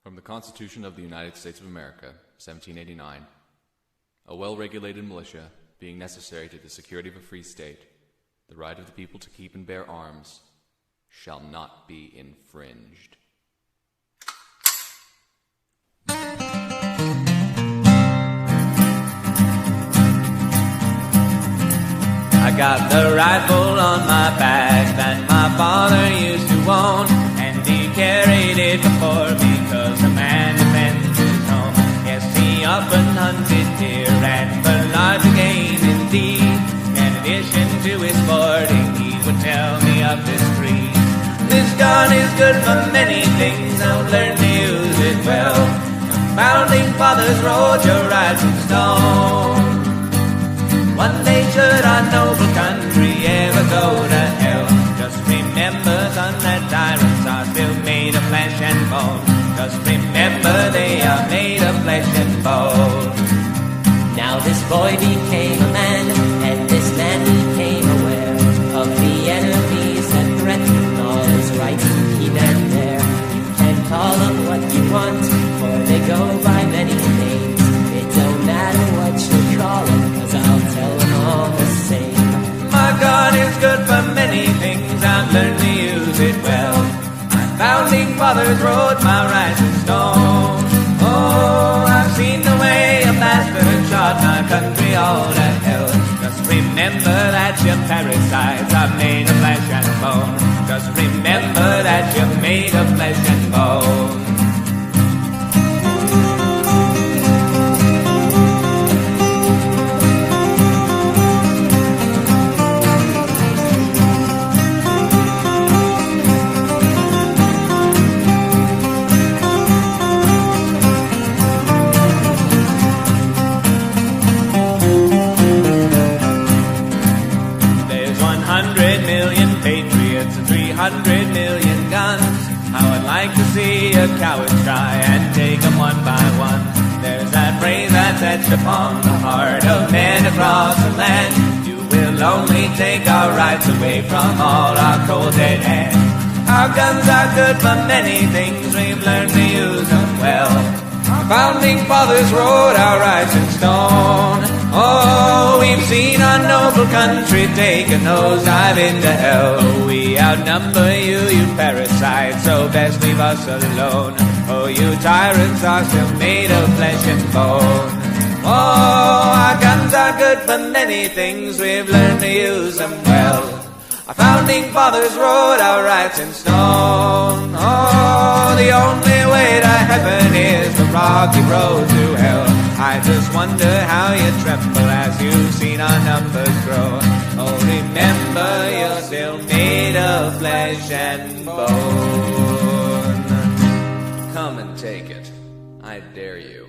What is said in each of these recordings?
From the Constitution of the United States of America, 1789, a well-regulated militia, being necessary to the security of a free state, the right of the people to keep and bear arms, shall not be infringed. I got the rifle on my back that my father used to own, and he carried it before me 'cause a man defends his home. Yes, he often hunted deer and for large game indeed. In addition to his sporting, he would tell me of this breed. This gun is good for many things, I've learned to use it well. The founding fathers wrote your rising stone. One day should our noble country ever go to hell, just remember, son, that tyrants are still made of flesh and bone. Just remember they are made of flesh and bone. Now this boy became a man, and this man became aware of the enemies that threaten all his rights he and there. You can call them what you want, for they go by many names. It don't matter what you call them, 'cause I'll tell them all the same. My gun is good for many things, I've learned to use it well. My founding fathers wrote my rising stone. Oh, I've seen the way a bastard shot my country all to hell. Just remember that your parasites are made of flesh and bone. Just remember that you're made of flesh and bone. There's 100 million patriots and 300 million guns. I would like to see a coward try and take them one by one. There's that phrase that's etched upon the heart of men across the land. You will only take our rights away from all our cold dead hands. Our guns are good for many things, we've learned to use them well. Our founding fathers wrote our rights in stone. Oh, we've seen our noble country take a nosedive into hell. We outnumber you, you parasites, so best leave us alone. Oh, you tyrants are still made of flesh and bone. Oh, our guns are good for many things, we've learned to use them well. Our founding fathers wrote our rights in stone. Oh, the only way to heaven is the rocky road to hell. I just wonder how you tremble as you've seen our numbers grow. Oh, remember you're still made of flesh and bone. Come and take it. I dare you.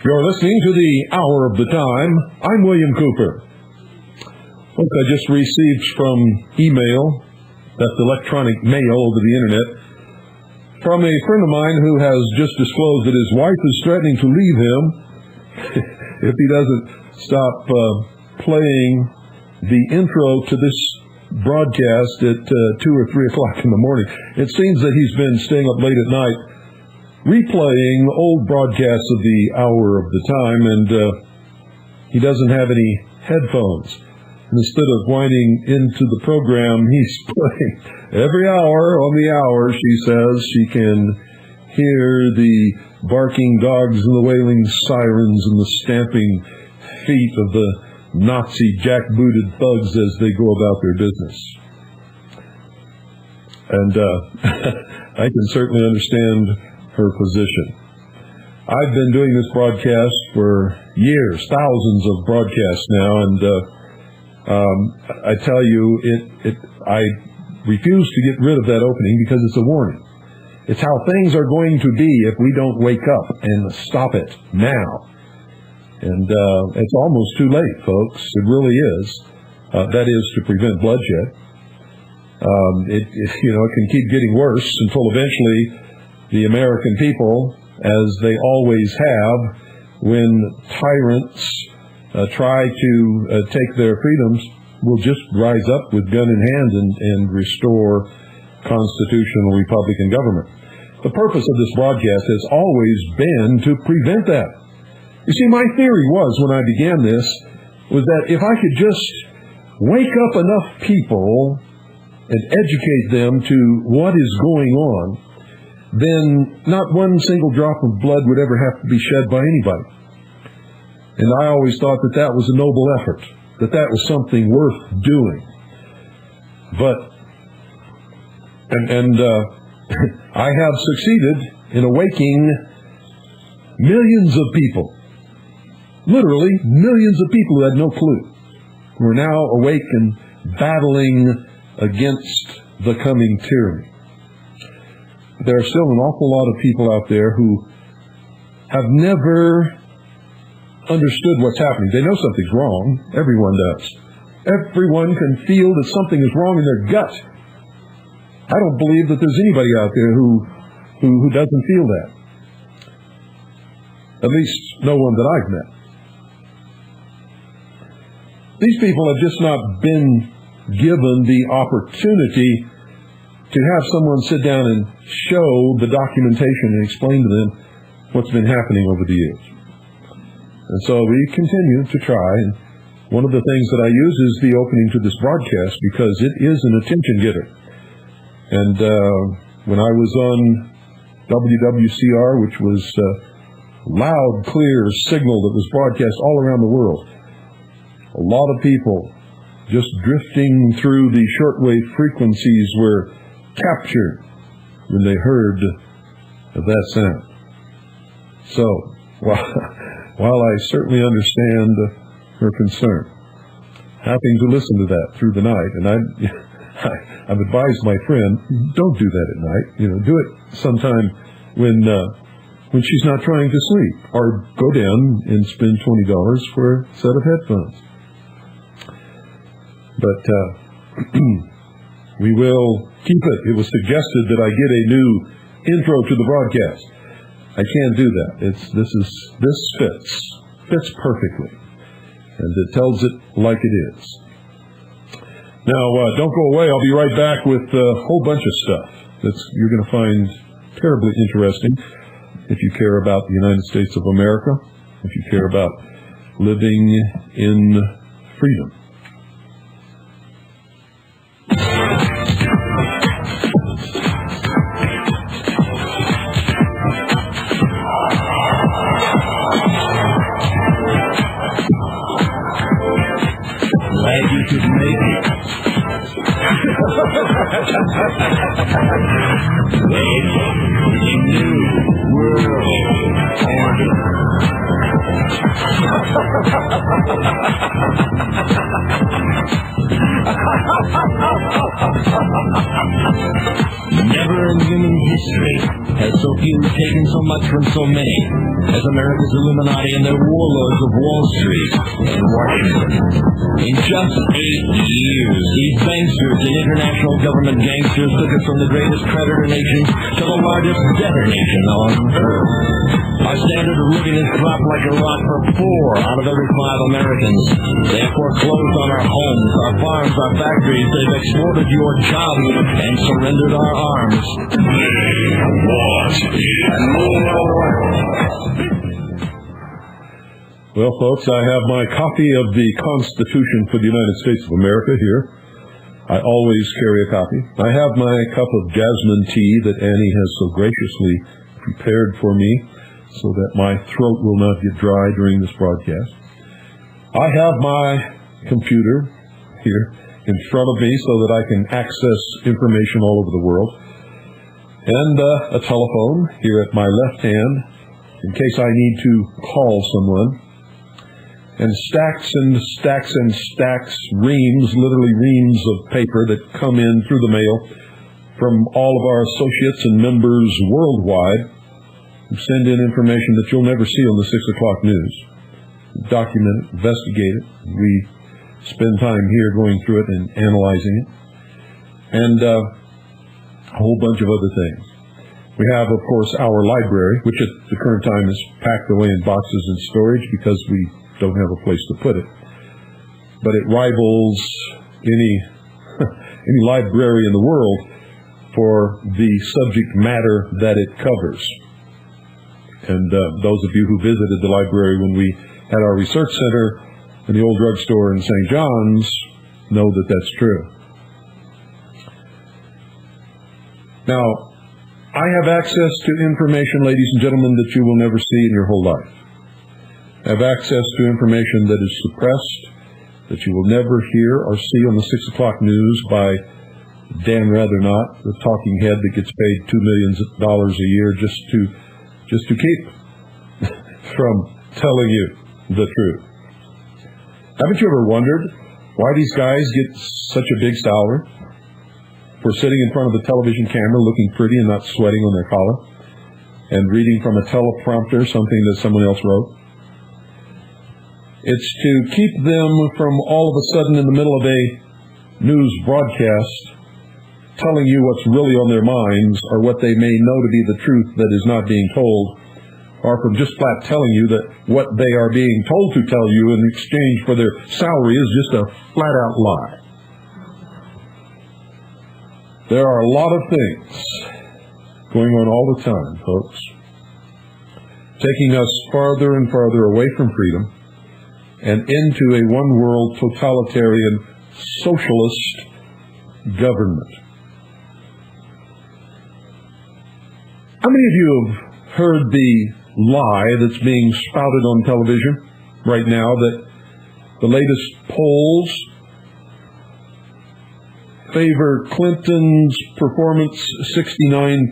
You're listening to the Hour of the Time. I'm William Cooper. Look, I just received from email, that's electronic mail over the internet, from a friend of mine who has just disclosed that his wife is threatening to leave him if he doesn't stop playing the intro to this broadcast at 2 or 3 o'clock in the morning. It seems that he's been staying up late at night replaying old broadcasts of the Hour of the Time, and he doesn't have any headphones. instead of whining into the program, he's putting every hour on the hour, she says, she can hear the barking dogs and the wailing sirens and the stamping feet of the Nazi jackbooted thugs as they go about their business. And I can certainly understand her position. I've been doing this broadcast for years, thousands of broadcasts now, and I tell you, I refuse to get rid of that opening because it's a warning. It's how things are going to be if we don't wake up and stop it now. And it's almost too late, folks. It really is. That is to prevent bloodshed. It can keep getting worse until eventually the American people, as they always have, when tyrants try to take their freedoms, will just rise up with gun in hand and restore constitutional Republican government. The purpose of this broadcast has always been to prevent that. You see, my theory was, when I began this, was that if I could just wake up enough people and educate them to what is going on, then not one single drop of blood would ever have to be shed by anybody. And I always thought that that was a noble effort, that that was something worth doing. But, I have succeeded in awaking millions of people, literally millions of people who had no clue, who are now awake and battling against the coming tyranny. There are still an awful lot of people out there who have never understood what's happening. They know something's wrong. Everyone does. Everyone can feel that something is wrong in their gut. I don't believe that there's anybody out there who doesn't feel that. At least no one that I've met. These people have just not been given the opportunity to have someone sit down and show the documentation and explain to them what's been happening over the years. And so we continue to try, and one of the things that I use is the opening to this broadcast because it is an attention getter. And when I was on WWCR, which was loud, clear signal that was broadcast all around the world, a lot of people just drifting through the shortwave frequencies were captured when they heard of that sound. So, while I certainly understand her concern, having to listen to that through the night, and I've advised my friend, don't do that at night. Do it sometime when she's not trying to sleep, or go down and spend $20 for a set of headphones. But we will keep it. It was suggested that I get a new intro to the broadcast. I can't do that. This fits perfectly, and it tells it like it is. Now, don't go away. I'll be right back with a whole bunch of stuff that you're going to find terribly interesting if you care about the United States of America, if you care about living in freedom. Glad you could make it. A new world order. Never in human history has so few taken so much from so many as America's Illuminati and their warlords of Wall Street and Washington. In just 8 years, these banksters and international government gangsters took us from the greatest creditor nation to the largest debtor nation on earth. Our standard of living has dropped like a rock for 4 out of every 5 Americans. They have foreclosed on our homes, our farms, our factories. They've exported your jobs and surrendered our arms. They want more. Well, folks, I have my copy of the Constitution for the United States of America here. I always carry a copy. I have my cup of jasmine tea that Annie has so graciously prepared for me so that my throat will not get dry during this broadcast. I have my computer here in front of me so that I can access information all over the world, and a telephone here at my left hand in case I need to call someone, and stacks and stacks and stacks, reams, literally reams of paper that come in through the mail from all of our associates and members worldwide who send in information that you'll never see on the 6 o'clock news. Document it, investigate it. We spend time here going through it and analyzing it, and a whole bunch of other things. We have, of course, our library, which at the current time is packed away in boxes and storage because we don't have a place to put it. But it rivals any library in the world for the subject matter that it covers. And those of you who visited the library when we had our research center in the old drugstore in St. John's know that that's true. Now, I have access to information, ladies and gentlemen, that you will never see in your whole life. I have access to information that is suppressed, that you will never hear or see on the 6 o'clock news by Dan Rather-Not, the talking head that gets paid $2 million a year just to keep from telling you the truth. Haven't you ever wondered why these guys get such a big salary for sitting in front of the television camera looking pretty and not sweating on their collar and reading from a teleprompter something that someone else wrote? It's to keep them from all of a sudden in the middle of a news broadcast telling you what's really on their minds or what they may know to be the truth that is not being told, or from just flat telling you that what they are being told to tell you in exchange for their salary is just a flat-out lie. There are a lot of things going on all the time, folks, taking us farther and farther away from freedom and into a one-world totalitarian socialist government. How many of you have heard the lie that's being spouted on television right now that the latest polls favor Clinton's performance 69%?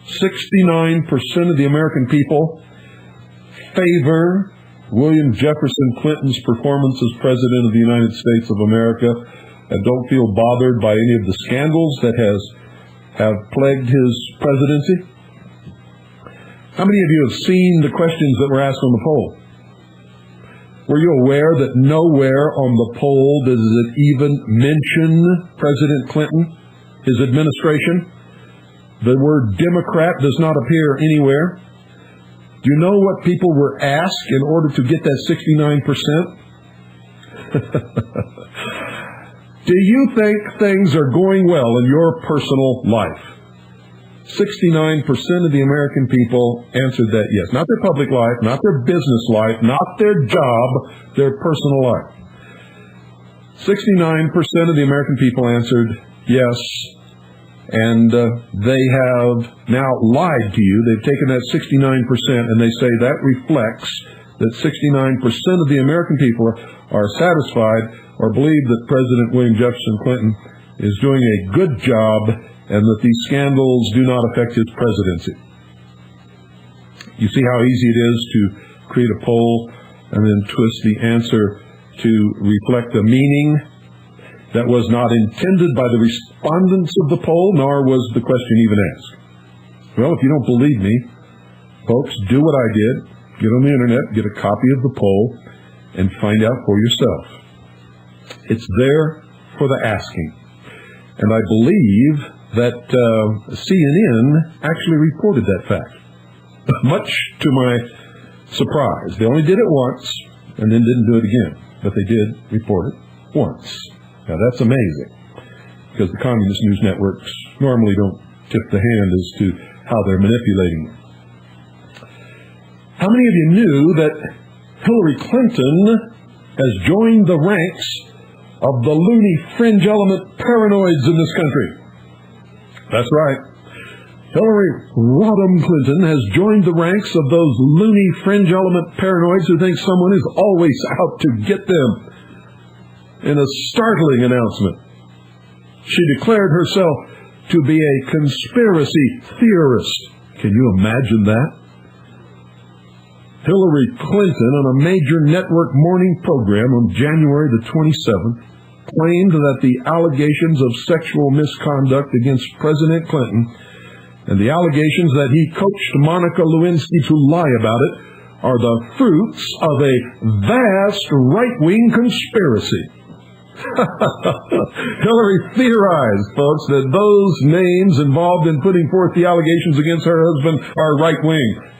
69% of the American people favor William Jefferson Clinton's performance as President of the United States of America and don't feel bothered by any of the scandals that have plagued his presidency. How many of you have seen the questions that were asked on the poll? Were you aware that nowhere on the poll does it even mention President Clinton, his administration? The word Democrat does not appear anywhere. Do you know what people were asked in order to get that 69%? Do you think things are going well in your personal life? 69% of the American people answered that yes. Not their public life, not their business life, not their job, their personal life. 69% of the American people answered yes, and they have now lied to you. They've taken that 69% and they say that reflects that 69% of the American people are satisfied or believe that President William Jefferson Clinton is doing a good job and that these scandals do not affect his presidency. You see how easy it is to create a poll and then twist the answer to reflect a meaning that was not intended by the respondents of the poll, nor was the question even asked. Well, if you don't believe me, folks, do what I did. Get on the internet, get a copy of the poll, and find out for yourself. It's there for the asking. And I believe that CNN actually reported that fact, much to my surprise. They only did it once and then didn't do it again, but they did report it once. Now that's amazing, because the communist news networks normally don't tip the hand as to how they're manipulating it. How many of you knew that Hillary Clinton has joined the ranks of the loony fringe element paranoids in this country? That's right. Hillary Rodham Clinton has joined the ranks of those loony fringe element paranoids who think someone is always out to get them. In a startling announcement, she declared herself to be a conspiracy theorist. Can you imagine that? Hillary Clinton, on a major network morning program on January the 27th, claimed that the allegations of sexual misconduct against President Clinton and the allegations that he coached Monica Lewinsky to lie about it are the fruits of a vast right-wing conspiracy. Hillary theorized, folks, that those names involved in putting forth the allegations against her husband are right-wing,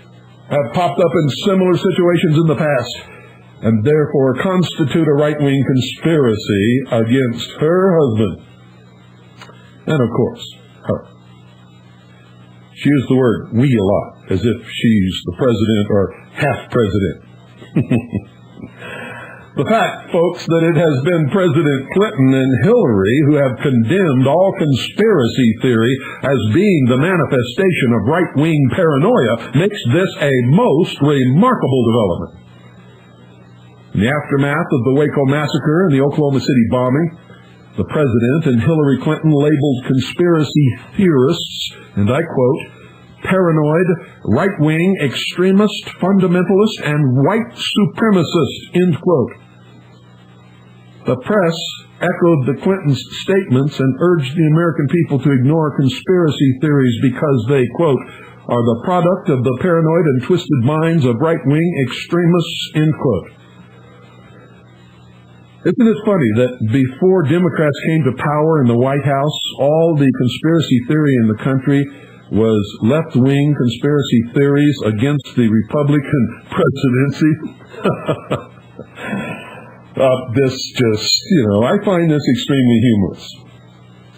have popped up in similar situations in the past, and therefore constitute a right-wing conspiracy against her husband. And, of course, her. She used the word "we" a lot, as if she's the president or half-president. The fact, folks, that it has been President Clinton and Hillary who have condemned all conspiracy theory as being the manifestation of right-wing paranoia makes this a most remarkable development. In the aftermath of the Waco massacre and the Oklahoma City bombing, the President and Hillary Clinton labeled conspiracy theorists, and I quote, paranoid, right-wing, extremist, fundamentalist, and white supremacist, end quote. The press echoed the Clintons' statements and urged the American people to ignore conspiracy theories because they, quote, are the product of the paranoid and twisted minds of right-wing extremists, end quote. Isn't it funny that before Democrats came to power in the White House, all the conspiracy theory in the country was left-wing conspiracy theories against the Republican presidency? I find this extremely humorous.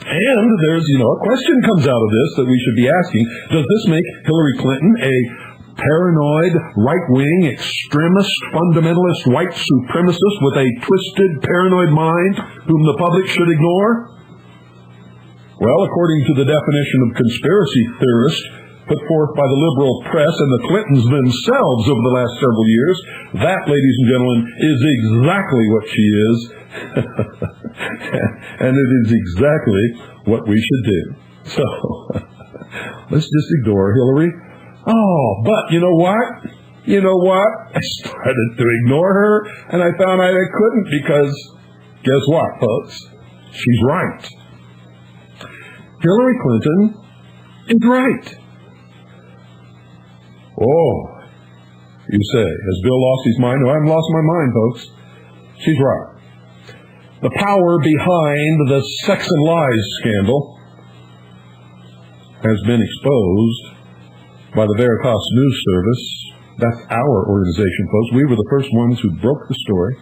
And there's, a question comes out of this that we should be asking. Does this make Hillary Clinton a paranoid, right-wing, extremist, fundamentalist, white supremacist with a twisted, paranoid mind whom the public should ignore? Well, according to the definition of conspiracy theorist put forth by the liberal press and the Clintons themselves over the last several years, that, ladies and gentlemen, is exactly what she is. And it is exactly what we should do. So, let's just ignore Hillary. Oh, but you know what? I started to ignore her, and I found out I couldn't because, guess what, folks? She's right. Hillary Clinton is right. Oh, you say, has Bill lost his mind? No, I haven't lost my mind, folks. She's right. The power behind the Sex and Lies scandal has been exposed by the Veritas News Service. That's our organization, folks. We were the first ones who broke the story.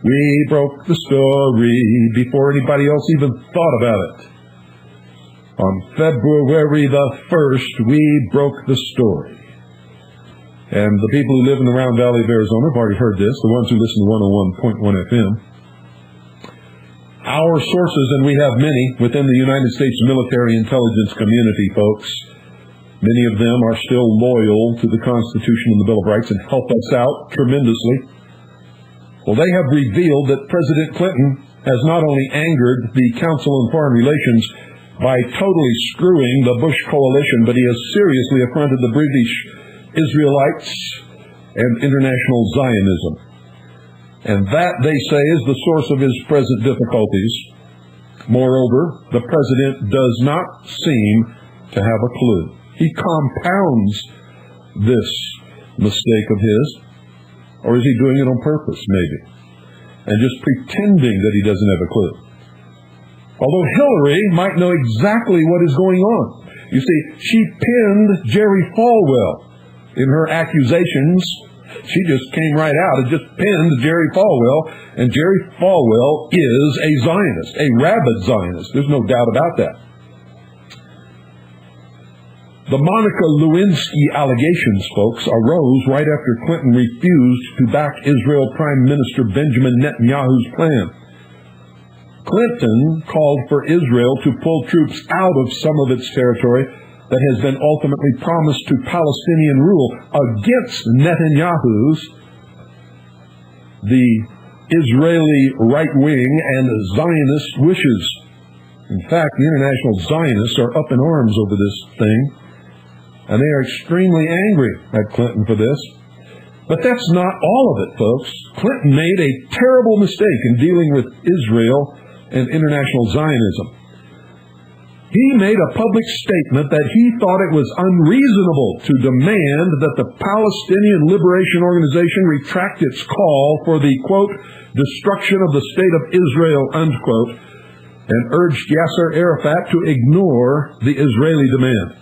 We broke the story before anybody else even thought about it. On February the 1st, we broke the story. And the people who live in the Round Valley of Arizona have already heard this, the ones who listen to 101.1 FM. Our sources, and we have many within the United States military intelligence community, folks, many of them are still loyal to the Constitution and the Bill of Rights and help us out tremendously. Well, they have revealed that President Clinton has not only angered the Council on Foreign Relations by totally screwing the Bush coalition, but he has seriously affronted the British Israelites and international Zionism. And that, they say, is the source of his present difficulties. Moreover, the president does not seem to have a clue. He compounds this mistake of his, or is he doing it on purpose, maybe, and just pretending that he doesn't have a clue? Although Hillary might know exactly what is going on. You see, she pinned Jerry Falwell in her accusations. She just came right out and just pinned Jerry Falwell, and Jerry Falwell is a Zionist, a rabid Zionist. There's no doubt about that. The Monica Lewinsky allegations, folks, arose right after Clinton refused to back Israel Prime Minister Benjamin Netanyahu's plan. Clinton called for Israel to pull troops out of some of its territory that has been ultimately promised to Palestinian rule against Netanyahu's, the Israeli right-wing and Zionist wishes. In fact, the international Zionists are up in arms over this thing, and they are extremely angry at Clinton for this. But that's not all of it, folks. Clinton made a terrible mistake in dealing with Israel and international Zionism. He made a public statement that he thought it was unreasonable to demand that the Palestinian Liberation Organization retract its call for the, quote, destruction of the state of Israel, unquote, and urged Yasser Arafat to ignore the Israeli demand.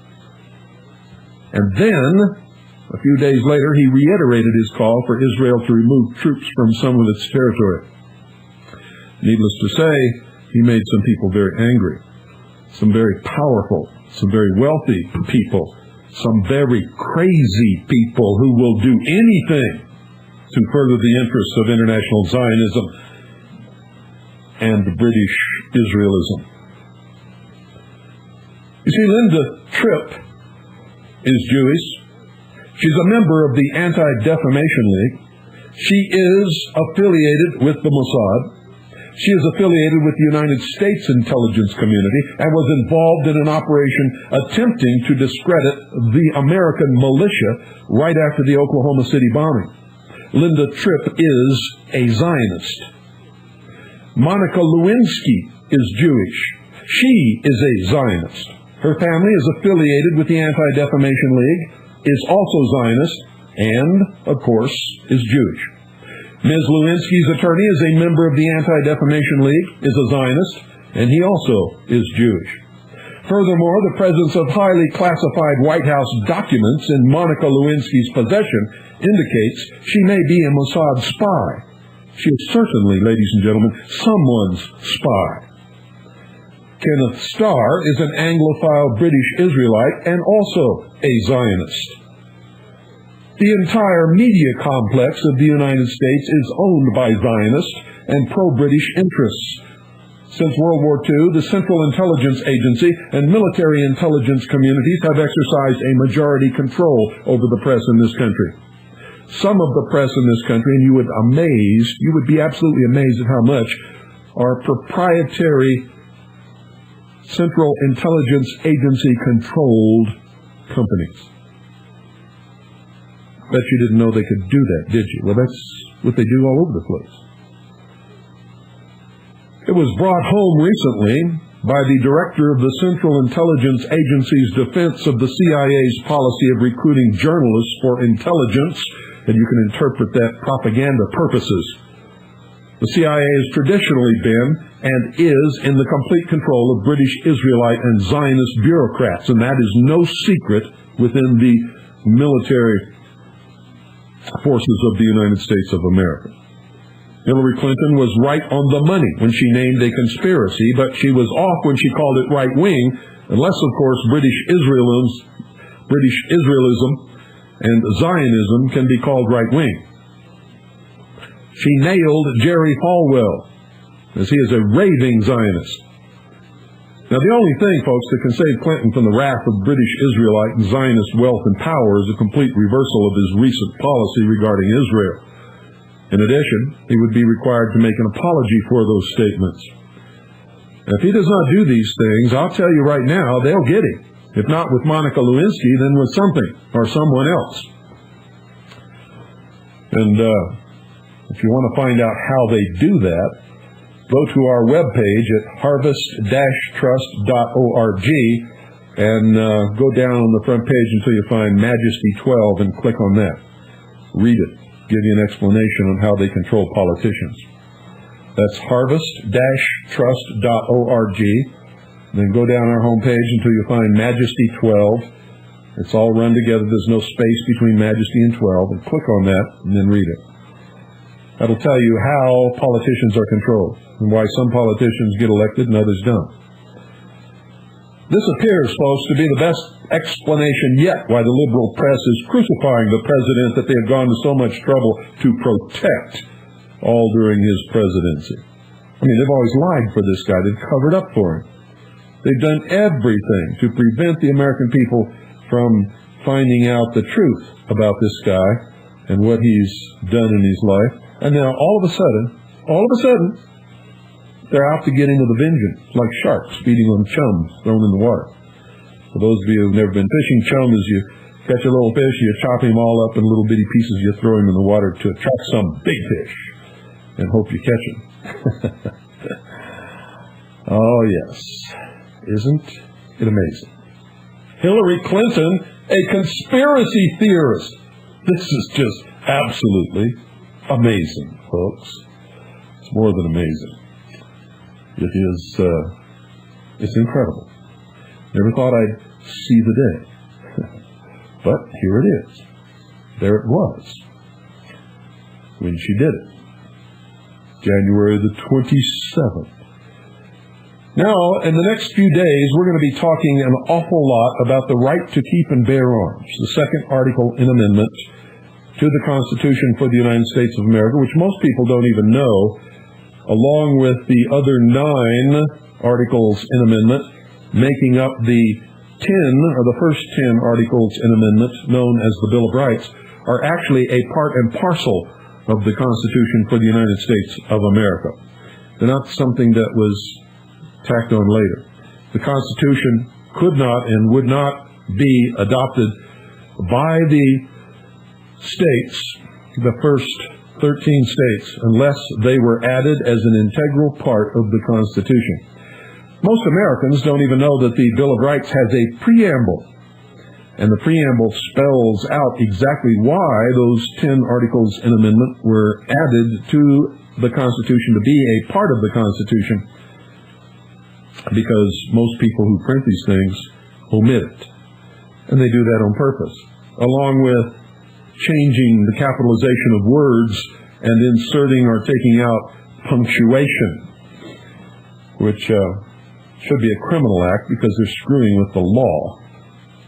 And then, a few days later, he reiterated his call for Israel to remove troops from some of its territory. Needless to say, he made some people very angry. Some very powerful, some very wealthy people, some very crazy people who will do anything to further the interests of international Zionism and British Israelism. You see, Linda Tripp is Jewish. She's a member of the Anti-Defamation League. She is affiliated with the Mossad. She is affiliated with the United States intelligence community and was involved in an operation attempting to discredit the American militia right after the Oklahoma City bombing. Linda Tripp is a Zionist. Monica Lewinsky is Jewish. She is a Zionist. Her family is affiliated with the Anti-Defamation League, is also Zionist, and, of course, is Jewish. Ms. Lewinsky's attorney is a member of the Anti-Defamation League, is a Zionist, and he also is Jewish. Furthermore, the presence of highly classified White House documents in Monica Lewinsky's possession indicates she may be a Mossad spy. She is certainly, ladies and gentlemen, someone's spy. Kenneth Starr is an Anglophile British Israelite and also a Zionist. The entire media complex of the United States is owned by Zionist and pro-British interests. Since World War II, the Central Intelligence Agency and military intelligence communities have exercised a majority control over the press in this country. Some of the press in this country, and you would be absolutely amazed at how much, are proprietary Central Intelligence Agency controlled companies. Bet you didn't know they could do that, did you? Well, that's what they do all over the place. It was brought home recently by the director of the Central Intelligence Agency's defense of the CIA's policy of recruiting journalists for intelligence, and you can interpret that propaganda purposes. The CIA has traditionally been and is in the complete control of British, Israelite, and Zionist bureaucrats, and that is no secret within the military forces of the United States of America. Hillary Clinton was right on the money when she named a conspiracy, but she was off when she called it right-wing, unless, of course, British Israelism and Zionism can be called right-wing. She nailed Jerry Falwell, as he is a raving Zionist. Now, the only thing, folks, that can save Clinton from the wrath of British Israelite and Zionist wealth and power is a complete reversal of his recent policy regarding Israel. In addition, he would be required to make an apology for those statements. And if he does not do these things, I'll tell you right now, they'll get him. If not with Monica Lewinsky, then with something or someone else. And if you want to find out how they do that, go to our webpage at harvest-trust.org and go down on the front page until you find Majesty 12 and click on that. Read it. Give you an explanation on how they control politicians. That's harvest-trust.org. Then go down our homepage until you find Majesty 12. It's all run together. There's no space between Majesty and 12. And click on that and then read it. That'll tell you how politicians are controlled and why some politicians get elected and others don't. This appears, folks, to be the best explanation yet why the liberal press is crucifying the president that they have gone to so much trouble to protect all during his presidency. I mean, they've always lied for this guy. They've covered up for him. They've done everything to prevent the American people from finding out the truth about this guy and what he's done in his life. And now, all of a sudden, they're out to get him with a vengeance, like sharks feeding on chums thrown in the water. For those of you who've never been fishing, chum is you catch a little fish, you chop him all up in little bitty pieces, you throw him in the water to attract some big fish and hope you catch him. Oh, yes. Isn't it amazing? Hillary Clinton, a conspiracy theorist. This is just absolutely amazing, folks. It's more than amazing. It is, it's incredible. Never thought I'd see the day. But here it is. There it was. When she did it. January the 27th. Now, in the next few days, we're going to be talking an awful lot about the right to keep and bear arms, the second article in amendment to the Constitution for the United States of America, which most people don't even know, along with the other 9 articles in amendment, making up the 10, or the first 10 articles in amendment, known as the Bill of Rights, are actually a part and parcel of the Constitution for the United States of America. They're not something that was tacked on later. The Constitution could not and would not be adopted by the states, the first 13 states, unless they were added as an integral part of the Constitution. Most Americans don't even know that the Bill of Rights has a preamble, and the preamble spells out exactly why those 10 articles in amendment were added to the Constitution to be a part of the Constitution, because most people who print these things omit it. And they do that on purpose, along with changing the capitalization of words and inserting or taking out punctuation, which should be a criminal act because they're screwing with the law.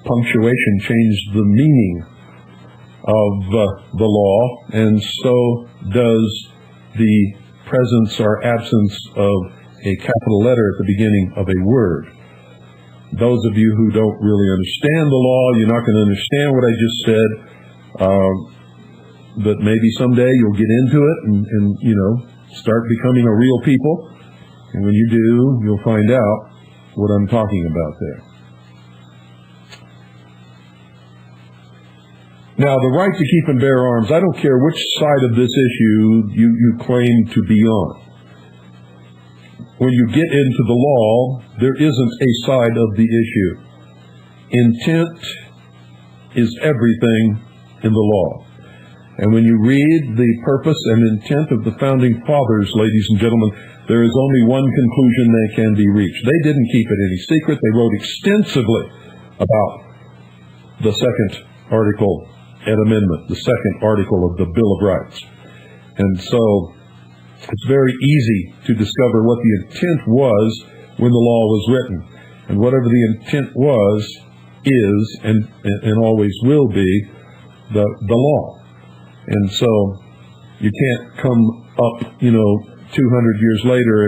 Punctuation changed the meaning of the law, and so does the presence or absence of a capital letter at the beginning of a word. Those of you who don't really understand the law, you're not going to understand what I just said, but maybe someday you'll get into it and start becoming a real people. And when you do, you'll find out what I'm talking about there. Now, the right to keep and bear arms, I don't care which side of this issue you claim to be on. When you get into the law, there isn't a side of the issue. Intent is everything in the law. And when you read the purpose and intent of the Founding Fathers, ladies and gentlemen, there is only one conclusion that can be reached. They didn't keep it any secret. They wrote extensively about the second article and amendment, the second article of the Bill of Rights. And so it's very easy to discover what the intent was when the law was written. And whatever the intent was, is, and always will be, the law. And so you can't come up, 200 years later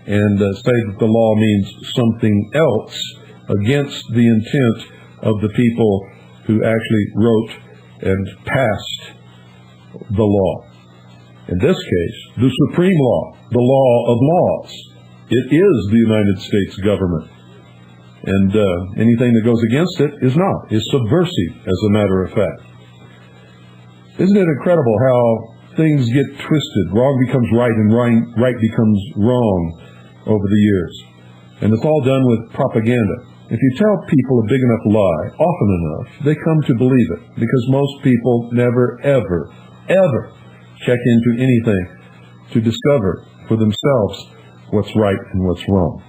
and say that the law means something else against the intent of the people who actually wrote and passed the law. In this case, the supreme law, the law of laws, it is the United States government. And anything that goes against it is not, is subversive, as a matter of fact. Isn't it incredible how things get twisted? Wrong becomes right and right becomes wrong over the years. And it's all done with propaganda. If you tell people a big enough lie, often enough, they come to believe it. Because most people never, ever, ever check into anything to discover for themselves what's right and what's wrong.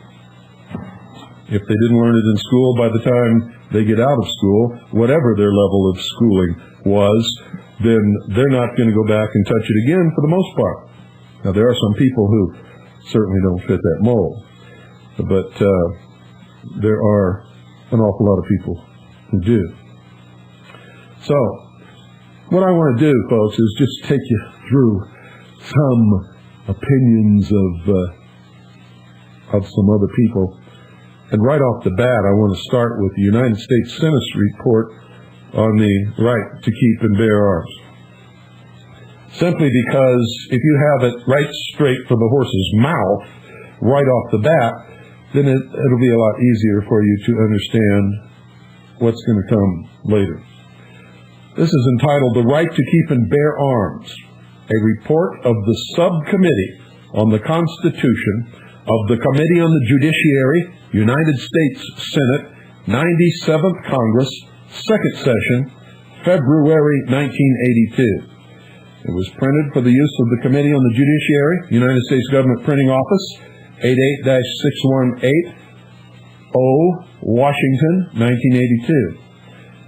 If they didn't learn it in school, by the time they get out of school, whatever their level of schooling was, then they're not going to go back and touch it again for the most part. Now, there are some people who certainly don't fit that mold. But there are an awful lot of people who do. So, what I want to do, folks, is just take you through some opinions of some other people. And right off the bat, I want to start with the United States Senate's report on the right to keep and bear arms. Simply because if you have it right straight from the horse's mouth, right off the bat, then it'll be a lot easier for you to understand what's going to come later. This is entitled The Right to Keep and Bear Arms, a report of the Subcommittee on the Constitution of the Committee on the Judiciary, United States Senate, 97th Congress, 2nd Session, February 1982. It was printed for the use of the Committee on the Judiciary, United States Government Printing Office, 88-618, Washington, 1982.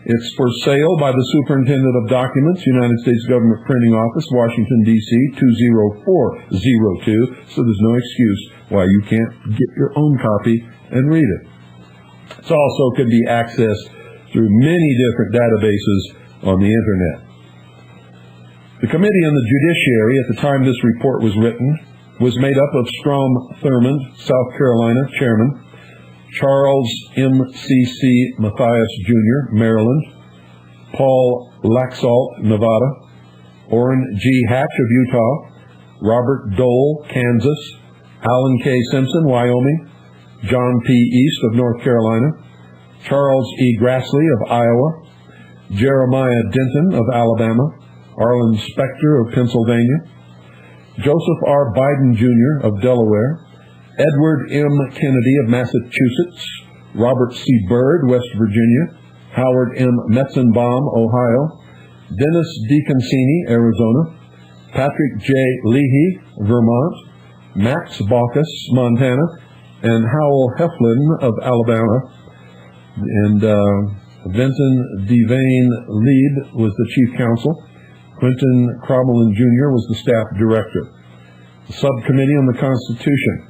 It's for sale by the Superintendent of Documents, United States Government Printing Office, Washington, D.C., 20402, so there's no excuse why you can't get your own copy and read it. It also can be accessed through many different databases on the Internet. The Committee on the Judiciary, at the time this report was written, was made up of Strom Thurmond, South Carolina, Chairman, Charles M.C.C. Mathias, Jr., Maryland, Paul Laxalt, Nevada, Orrin G. Hatch of Utah, Robert Dole, Kansas, Alan K. Simpson, Wyoming, John P. East of North Carolina, Charles E. Grassley of Iowa, Jeremiah Denton of Alabama, Arlen Specter of Pennsylvania, Joseph R. Biden, Jr. of Delaware, Edward M. Kennedy of Massachusetts, Robert C. Byrd, West Virginia, Howard M. Metzenbaum, Ohio, Dennis D. Concini, Arizona, Patrick J. Leahy, Vermont, Max Baucus, Montana, and Howell Heflin of Alabama, and Vinton Devane Lead was the chief counsel. Quentin Crommelin Jr. was the staff director. The Subcommittee on the Constitution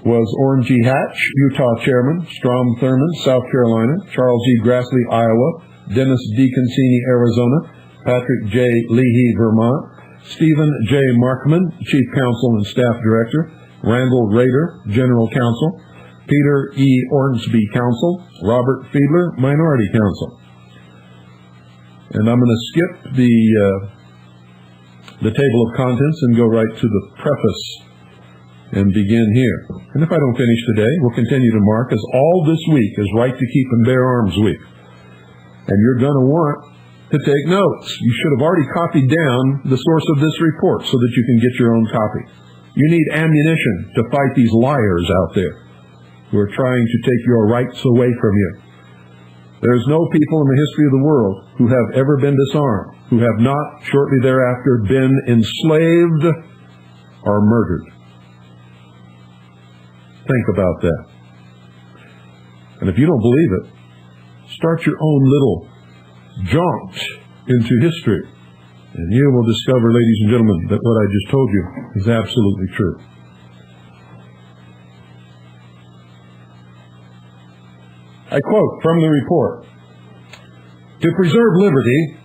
was Orrin G. Hatch, Utah Chairman, Strom Thurmond, South Carolina, Charles E. Grassley, Iowa, Dennis D. Concini, Arizona, Patrick J. Leahy, Vermont, Stephen J. Markman, Chief Counsel and Staff Director, Randall Rader, General Counsel, Peter E. Ormsby, Counsel, Robert Fiedler, Minority Counsel. And I'm going to skip the table of contents and go right to the preface and begin here. And if I don't finish today, we'll continue to mark as all this week is Right to Keep and Bear Arms Week. And you're going to want to take notes. You should have already copied down the source of this report so that you can get your own copy. You need ammunition to fight these liars out there who are trying to take your rights away from you. There's no people in the history of the world who have ever been disarmed, who have not shortly thereafter been enslaved or murdered. Think about that. And if you don't believe it, start your own little jaunt into history. And you will discover, ladies and gentlemen, that what I just told you is absolutely true. I quote from the report, "To preserve liberty,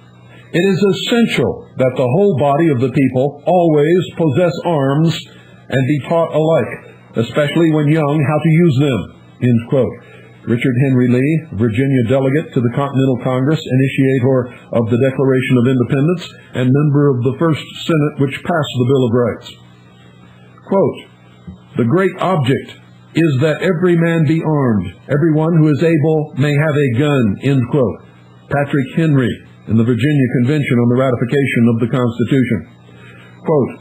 it is essential that the whole body of the people always possess arms and be taught alike, especially when young, how to use them." End quote. Richard Henry Lee, Virginia delegate to the Continental Congress, initiator of the Declaration of Independence, and member of the First Senate which passed the Bill of Rights. Quote, "The great object is that every man be armed. Everyone who is able may have a gun." End quote. Patrick Henry in the Virginia Convention on the Ratification of the Constitution. Quote,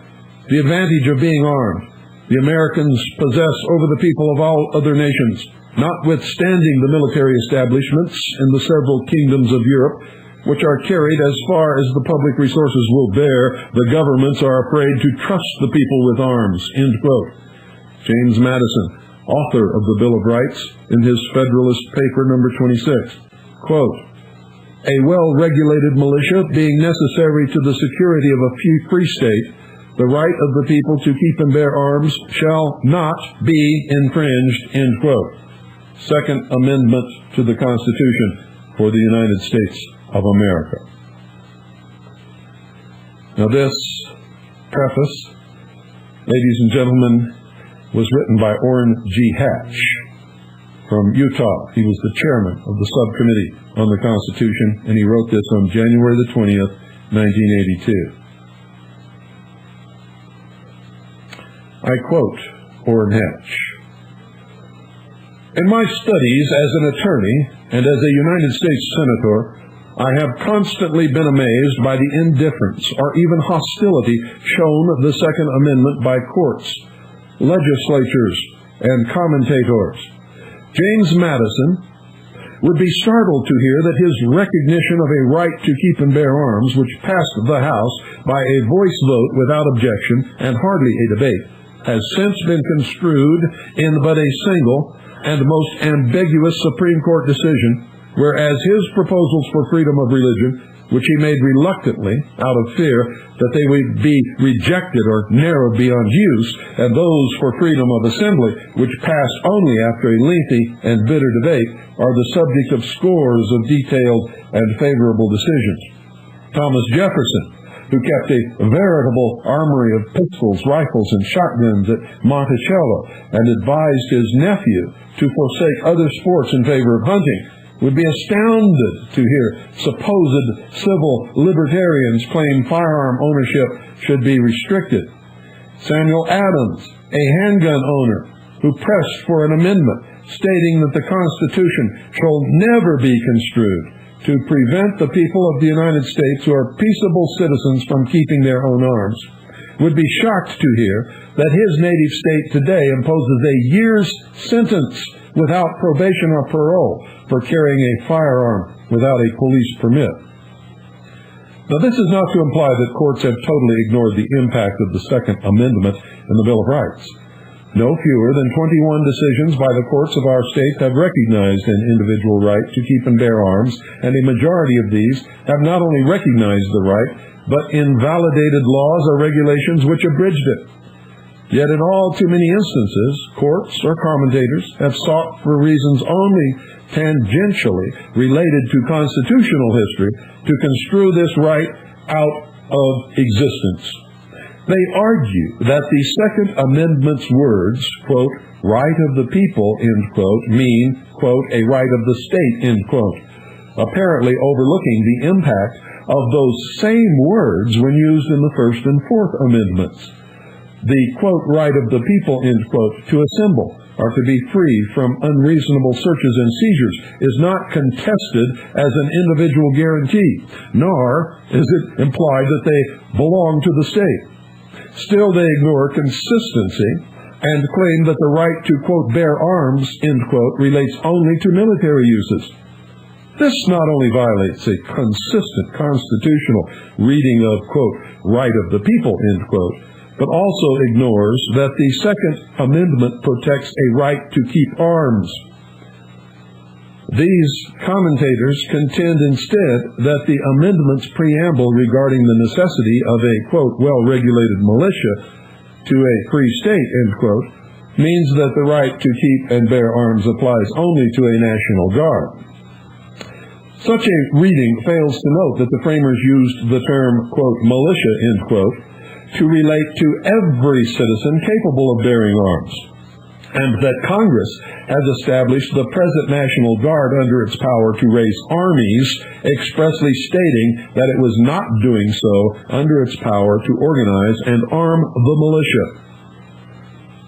"The advantage of being armed the Americans possess over the people of all other nations, notwithstanding the military establishments in the several kingdoms of Europe, which are carried as far as the public resources will bear, the governments are afraid to trust the people with arms." End quote. James Madison, author of the Bill of Rights, in his Federalist Paper number 26, quote, "A well-regulated militia being necessary to the security of a free state, the right of the people to keep and bear arms shall not be infringed, end quote. Second Amendment to the Constitution for the United States of America. Now this preface, ladies and gentlemen, was written by Orrin G. Hatch from Utah. He was the chairman of the subcommittee on the Constitution, and he wrote this on January the 20th, 1982. I quote Orrin Hatch. In my studies as an attorney and as a United States Senator, I have constantly been amazed by the indifference or even hostility shown the Second Amendment by courts, legislatures, and commentators. James Madison would be startled to hear that his recognition of a right to keep and bear arms, which passed the House by a voice vote without objection and hardly a debate, has since been construed in but a single and most ambiguous Supreme Court decision, whereas his proposals for freedom of religion, which he made reluctantly out of fear that they would be rejected or narrowed beyond use, and those for freedom of assembly, which passed only after a lengthy and bitter debate, are the subject of scores of detailed and favorable decisions. Thomas Jefferson, who kept a veritable armory of pistols, rifles, and shotguns at Monticello, and advised his nephew to forsake other sports in favor of hunting, would be astounded to hear supposed civil libertarians claim firearm ownership should be restricted. Samuel Adams, a handgun owner, who pressed for an amendment stating that the Constitution shall never be construed to prevent the people of the United States who are peaceable citizens from keeping their own arms, would be shocked to hear that his native state today imposes a year's sentence without probation or parole for carrying a firearm without a police permit. Now, this is not to imply that courts have totally ignored the impact of the Second Amendment in the Bill of Rights. No fewer than 21 decisions by the courts of our state have recognized an individual right to keep and bear arms, and a majority of these have not only recognized the right, but invalidated laws or regulations which abridged it. Yet in all too many instances, courts or commentators have sought for reasons only tangentially related to constitutional history to construe this right out of existence. They argue that the Second Amendment's words, quote, right of the people, end quote, mean, quote, a right of the state, end quote, apparently overlooking the impact of those same words when used in the First and Fourth Amendments. The, quote, right of the people, end quote, to assemble or to be free from unreasonable searches and seizures is not contested as an individual guarantee, nor is it implied that they belong to the state. Still, they ignore consistency and claim that the right to, quote, bear arms, end quote, relates only to military uses. This not only violates a consistent constitutional reading of, quote, right of the people, end quote, but also ignores that the Second Amendment protects a right to keep arms. These commentators contend instead that the amendment's preamble regarding the necessity of a, quote, well-regulated militia to a free state, end quote, means that the right to keep and bear arms applies only to a National Guard. Such a reading fails to note that the framers used the term, quote, militia, end quote, to relate to every citizen capable of bearing arms, and that Congress has established the present National Guard under its power to raise armies, expressly stating that it was not doing so under its power to organize and arm the militia.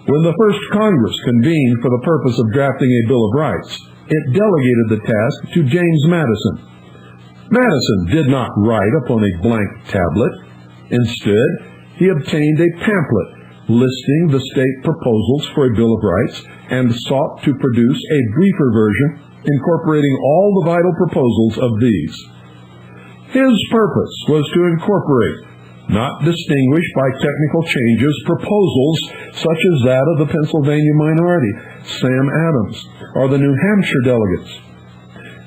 When the first Congress convened for the purpose of drafting a Bill of Rights, it delegated the task to James Madison. Madison did not write upon a blank tablet. Instead, he obtained a pamphlet listing the state proposals for a Bill of Rights and sought to produce a briefer version incorporating all the vital proposals of these. His purpose was to incorporate, not distinguish by technical changes, proposals such as that of the Pennsylvania minority, Sam Adams, or the New Hampshire delegates.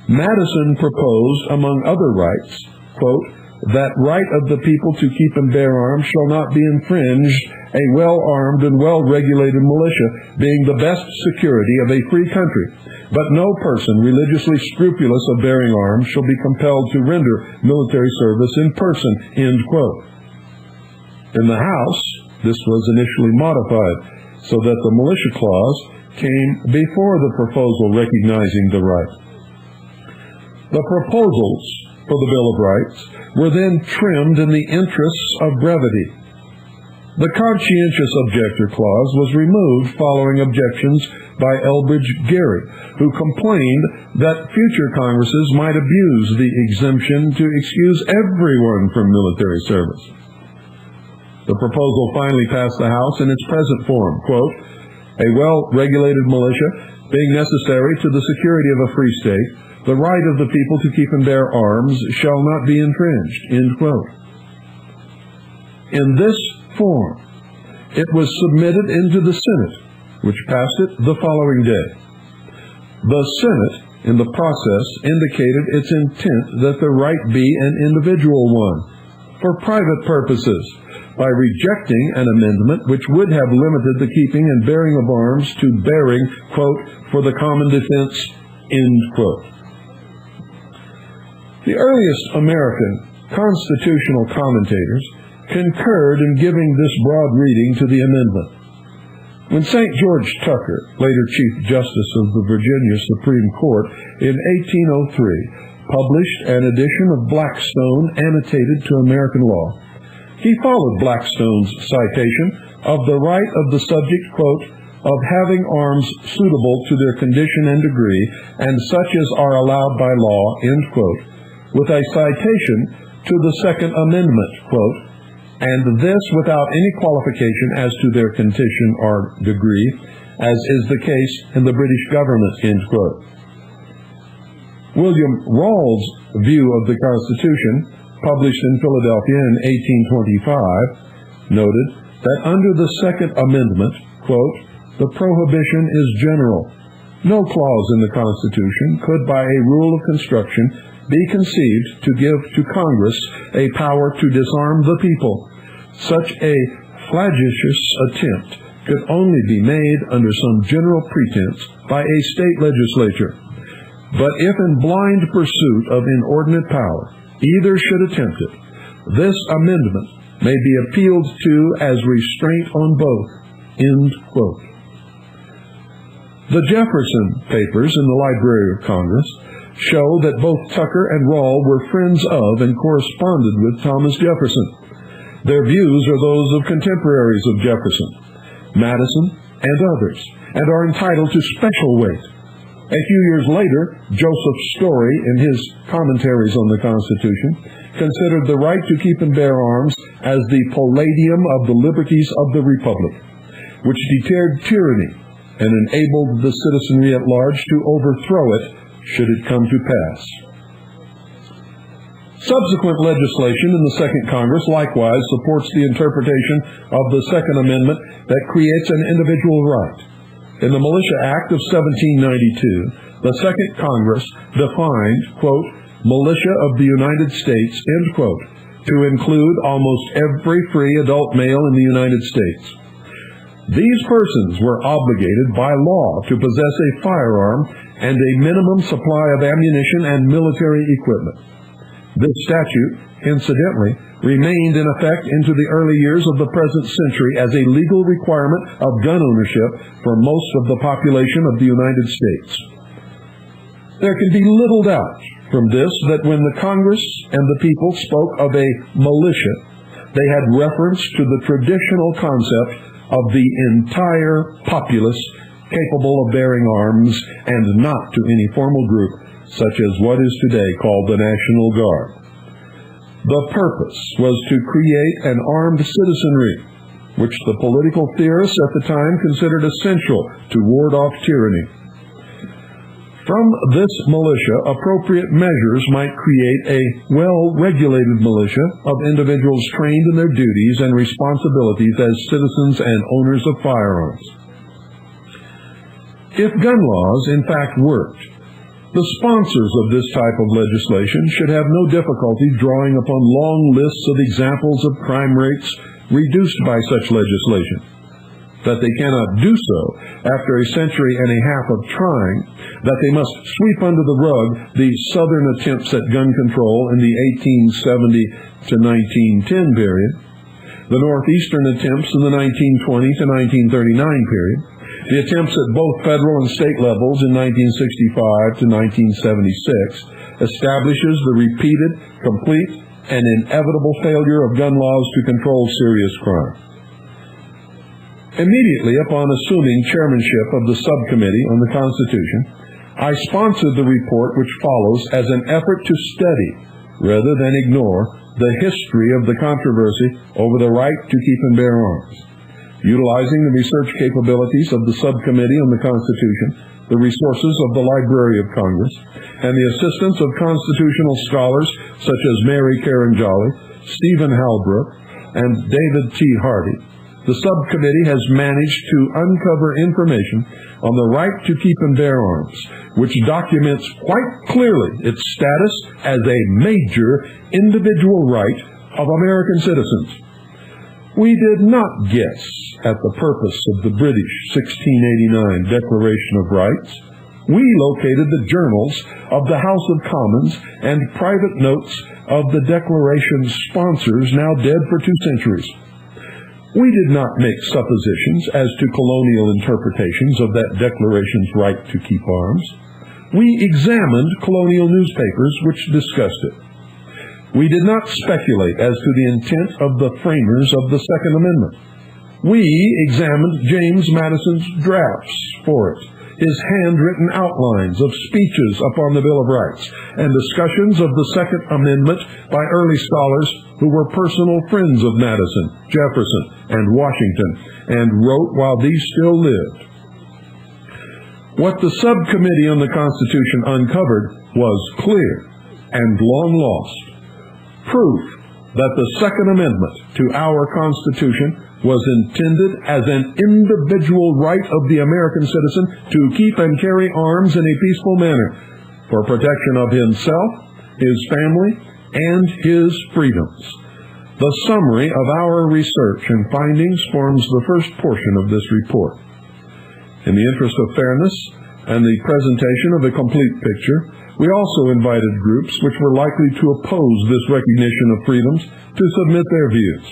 Madison proposed, among other rights, quote, that right of the people to keep and bear arms shall not be infringed, a well-armed and well-regulated militia being the best security of a free country. But no person religiously scrupulous of bearing arms shall be compelled to render military service in person, end quote. In the House, this was initially modified so that the militia clause came before the proposal recognizing the right. The proposals for the Bill of Rights were then trimmed in the interests of brevity. The conscientious objector clause was removed following objections by Elbridge Gerry, who complained that future Congresses might abuse the exemption to excuse everyone from military service. The proposal finally passed the House in its present form, quote, a well-regulated militia being necessary to the security of a free state, the right of the people to keep and bear arms shall not be infringed, end quote. In this form, it was submitted into the Senate, which passed it the following day. The Senate, in the process, indicated its intent that the right be an individual one, for private purposes, by rejecting an amendment which would have limited the keeping and bearing of arms to bearing, quote, for the common defense, end quote. The earliest American constitutional commentators concurred in giving this broad reading to the amendment. When St. George Tucker, later Chief Justice of the Virginia Supreme Court, in 1803, published an edition of Blackstone annotated to American law, he followed Blackstone's citation of the right of the subject, quote, of having arms suitable to their condition and degree, and such as are allowed by law, end quote, with a citation to the Second Amendment, quote, and this without any qualification as to their condition or degree, as is the case in the British government, end quote. William Rawls' view of the Constitution, published in Philadelphia in 1825, noted that under the Second Amendment, quote, the prohibition is general. No clause in the Constitution could by a rule of construction be conceived to give to Congress a power to disarm the people. Such a flagitious attempt could only be made under some general pretense by a state legislature. But if in blind pursuit of inordinate power either should attempt it, this amendment may be appealed to as restraint on both, end quote. The Jefferson Papers in the Library of Congress show that both Tucker and Rawls were friends of and corresponded with Thomas Jefferson. Their views are those of contemporaries of Jefferson, Madison, and others, and are entitled to special weight. A few years later, Joseph Story, in his commentaries on the Constitution, considered the right to keep and bear arms as the palladium of the liberties of the Republic, which deterred tyranny and enabled the citizenry at large to overthrow it should it come to pass. Subsequent legislation in the Second Congress likewise supports the interpretation of the Second Amendment that creates an individual right. In the Militia Act of 1792, the Second Congress defined, quote, militia of the United States, end quote, to include almost every free adult male in the United States. These persons were obligated by law to possess a firearm and a minimum supply of ammunition and military equipment. This statute, incidentally, remained in effect into the early years of the present century as a legal requirement of gun ownership for most of the population of the United States. There can be little doubt from this that when the Congress and the people spoke of a militia, they had reference to the traditional concept of the entire populace capable of bearing arms and not to any formal group such as what is today called the National Guard. The purpose was to create an armed citizenry, which the political theorists at the time considered essential to ward off tyranny. From this militia, appropriate measures might create a well-regulated militia of individuals trained in their duties and responsibilities as citizens and owners of firearms. If gun laws, in fact, worked, The sponsors of this type of legislation should have no difficulty drawing upon long lists of examples of crime rates reduced by such legislation. That they cannot do so after a century and a half of trying, that they must sweep under the rug the Southern attempts at gun control in the 1870 to 1910 period, the Northeastern attempts in the 1920 to 1939 period, the attempts at both federal and state levels in 1965 to 1976, establishes the repeated, complete, and inevitable failure of gun laws to control serious crime. Immediately upon assuming chairmanship of the subcommittee on the Constitution, I sponsored the report which follows as an effort to study, rather than ignore, the history of the controversy over the right to keep and bear arms. Utilizing the research capabilities of the Subcommittee on the Constitution, the resources of the Library of Congress, and the assistance of constitutional scholars such as Mary Karen Jolly, Stephen Halbrook, and David T. Hardy, the Subcommittee has managed to uncover information on the right to keep and bear arms, which documents quite clearly its status as a major individual right of American citizens. We did not guess at the purpose of the British 1689 Declaration of Rights. We located the journals of the House of Commons and private notes of the Declaration's sponsors, now dead for 2 centuries. We did not make suppositions as to colonial interpretations of that Declaration's right to keep arms. We examined colonial newspapers which discussed it. We did not speculate as to the intent of the framers of the Second Amendment. We examined James Madison's drafts for it, his handwritten outlines of speeches upon the Bill of Rights, and discussions of the Second Amendment by early scholars who were personal friends of Madison, Jefferson, and Washington, and wrote while these still lived. What the Subcommittee on the Constitution uncovered was clear and long lost. Proof that the Second Amendment to our Constitution was intended as an individual right of the American citizen to keep and carry arms in a peaceful manner for protection of himself, his family, and his freedoms. The summary of our research and findings forms the first portion of this report. In the interest of fairness and the presentation of a complete picture, we also invited groups which were likely to oppose this recognition of freedoms to submit their views.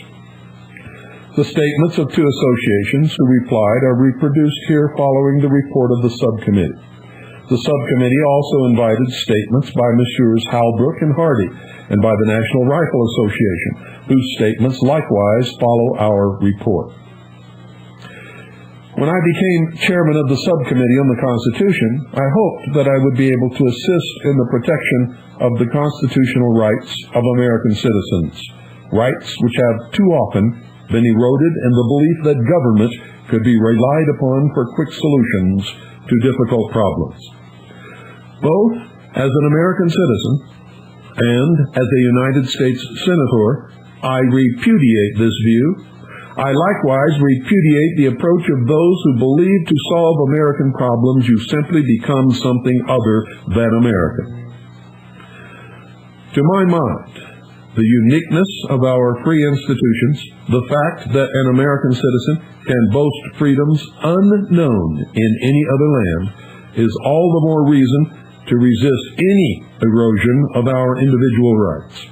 The statements of 2 associations who replied are reproduced here following the report of the subcommittee. The subcommittee also invited statements by Messrs. Halbrook and Hardy and by the National Rifle Association, whose statements likewise follow our report. When I became chairman of the Subcommittee on the Constitution, I hoped that I would be able to assist in the protection of the constitutional rights of American citizens, rights which have too often been eroded in the belief that government could be relied upon for quick solutions to difficult problems. Both as an American citizen and as a United States Senator, I repudiate this view. I likewise repudiate the approach of those who believe to solve American problems you simply become something other than American. To my mind, the uniqueness of our free institutions, the fact that an American citizen can boast freedoms unknown in any other land, is all the more reason to resist any erosion of our individual rights.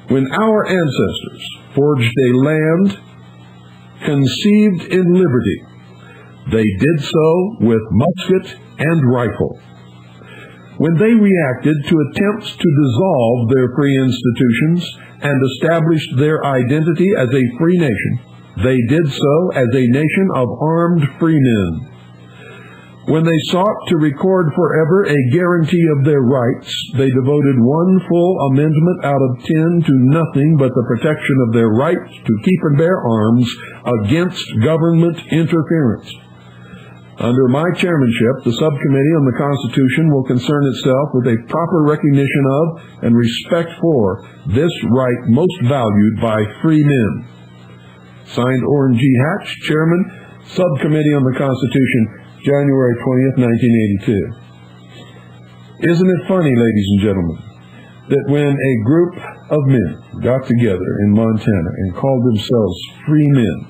When our ancestors forged a land conceived in liberty, they did so with musket and rifle. When they reacted to attempts to dissolve their free institutions and established their identity as a free nation, they did so as a nation of armed free men. When they sought to record forever a guarantee of their rights, they devoted 1 full amendment out of 10 to nothing but the protection of their right to keep and bear arms against government interference. Under my chairmanship, the Subcommittee on the Constitution will concern itself with a proper recognition of and respect for this right most valued by free men. Signed, Orrin G. Hatch, Chairman, Subcommittee on the Constitution, January 20th, 1982. Isn't it funny, ladies and gentlemen, that when a group of men got together in Montana and called themselves free men,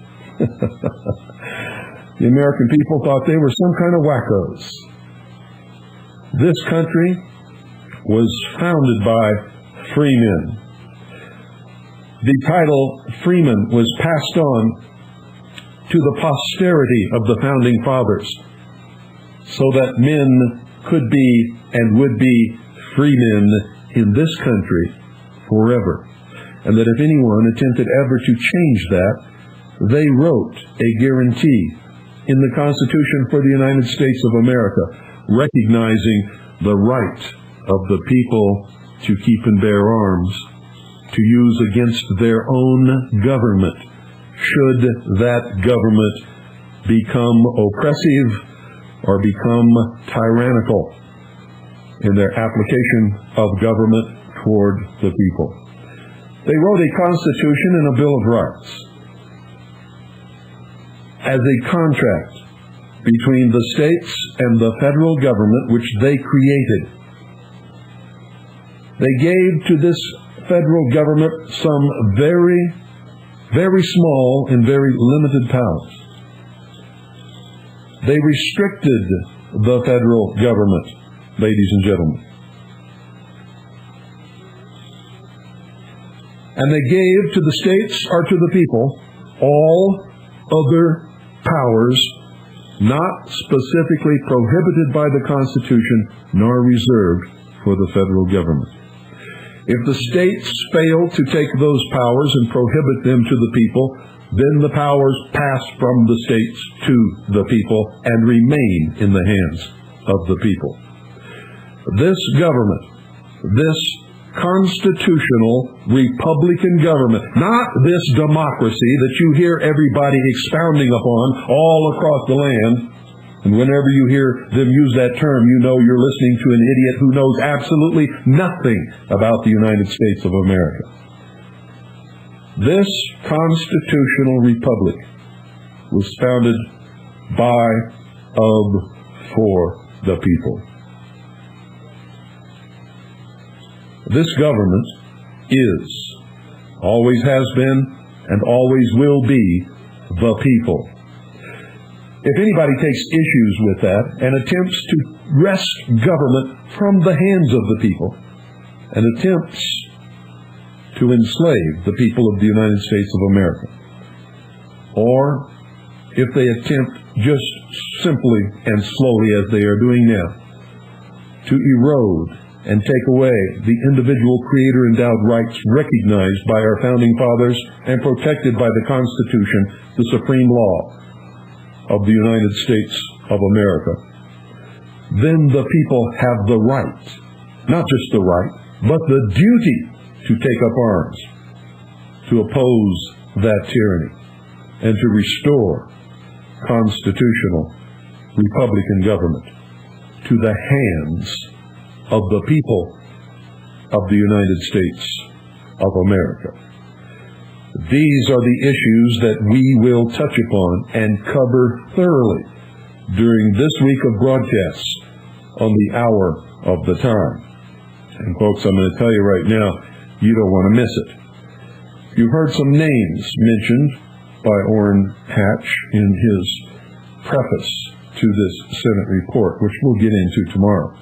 the American people thought they were some kind of wackos. This country was founded by free men. The title freeman was passed on to the posterity of the founding fathers so that men could be and would be free men in this country forever. And that if anyone attempted ever to change that, they wrote a guarantee in the Constitution for the United States of America, recognizing the right of the people to keep and bear arms, to use against their own government, should that government become oppressive or become tyrannical in their application of government toward the people. They wrote a Constitution and a Bill of Rights as a contract between the states and the federal government, which they created. They gave to this federal government some very, very small and very limited powers. They restricted the federal government, ladies and gentlemen. And they gave to the states or to the people all other powers not specifically prohibited by the Constitution nor reserved for the federal government. If the states fail to take those powers and prohibit them to the people, then the powers pass from the states to the people and remain in the hands of the people. This government, this constitutional Republican government, not this democracy that you hear everybody expounding upon all across the land, and whenever you hear them use that term, you know you're listening to an idiot who knows absolutely nothing about the United States of America. This constitutional republic was founded by, of, for the people. This government is, always has been, and always will be, the people. If anybody takes issues with that and attempts to wrest government from the hands of the people and attempts to enslave the people of the United States of America, or if they attempt just simply and slowly as they are doing now to erode and take away the individual creator-endowed rights recognized by our founding fathers and protected by the Constitution, the supreme law of the United States of America, then the people have the right, not just the right, but the duty to take up arms, to oppose that tyranny, and to restore constitutional Republican government to the hands of the people of the United States of America. These are the issues that we will touch upon and cover thoroughly during this week of broadcasts on the Hour of the Time. And folks, I'm going to tell you right now, you don't want to miss it. You've heard some names mentioned by Orrin Hatch in his preface to this Senate report, which we'll get into tomorrow.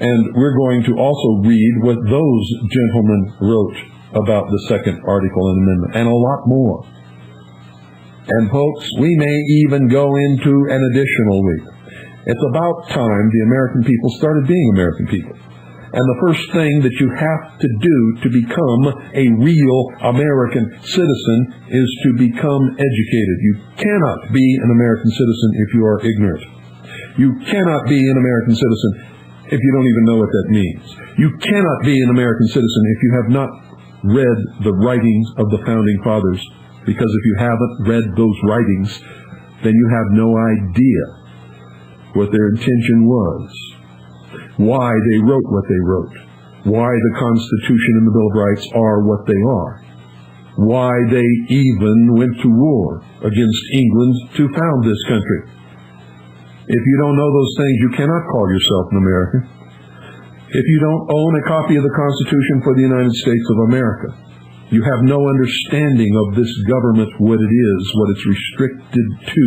And we're going to also read what those gentlemen wrote about the second article and amendment, and a lot more. And folks, we may even go into an additional week. It's about time the American people started being American people. And the first thing that you have to do to become a real American citizen is to become educated. You cannot be an American citizen if you are ignorant. You cannot be an American citizen if you don't even know what that means. You cannot be an American citizen if you have not read the writings of the Founding Fathers, because if you haven't read those writings, then you have no idea what their intention was, why they wrote what they wrote, why the Constitution and the Bill of Rights are what they are, why they even went to war against England to found this country. If you don't know those things, you cannot call yourself an American. If you don't own a copy of the Constitution for the United States of America, you have no understanding of this government, what it is, what it's restricted to,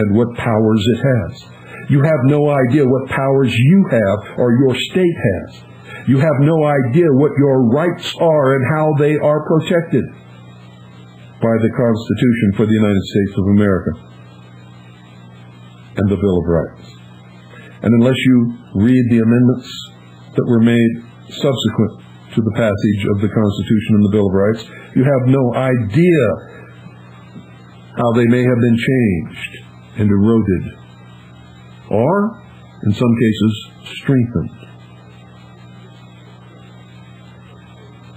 and what powers it has. You have no idea what powers you have or your state has. You have no idea what your rights are and how they are protected by the Constitution for the United States of America and the Bill of Rights. And unless you read the amendments that were made subsequent to the passage of the Constitution and the Bill of Rights, you have no idea how they may have been changed and eroded, or, in some cases, strengthened.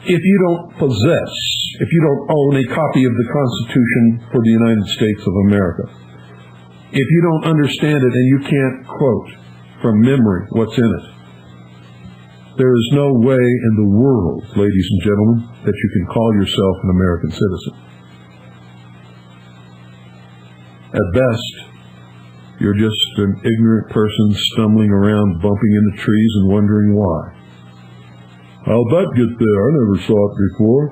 If you don't possess, if you don't own a copy of the Constitution for the United States of America, if you don't understand it and you can't quote from memory what's in it, there is no way in the world, ladies and gentlemen, that you can call yourself an American citizen. At best, you're just an ignorant person stumbling around, bumping into trees and wondering why. How'd that get there? I never saw it before.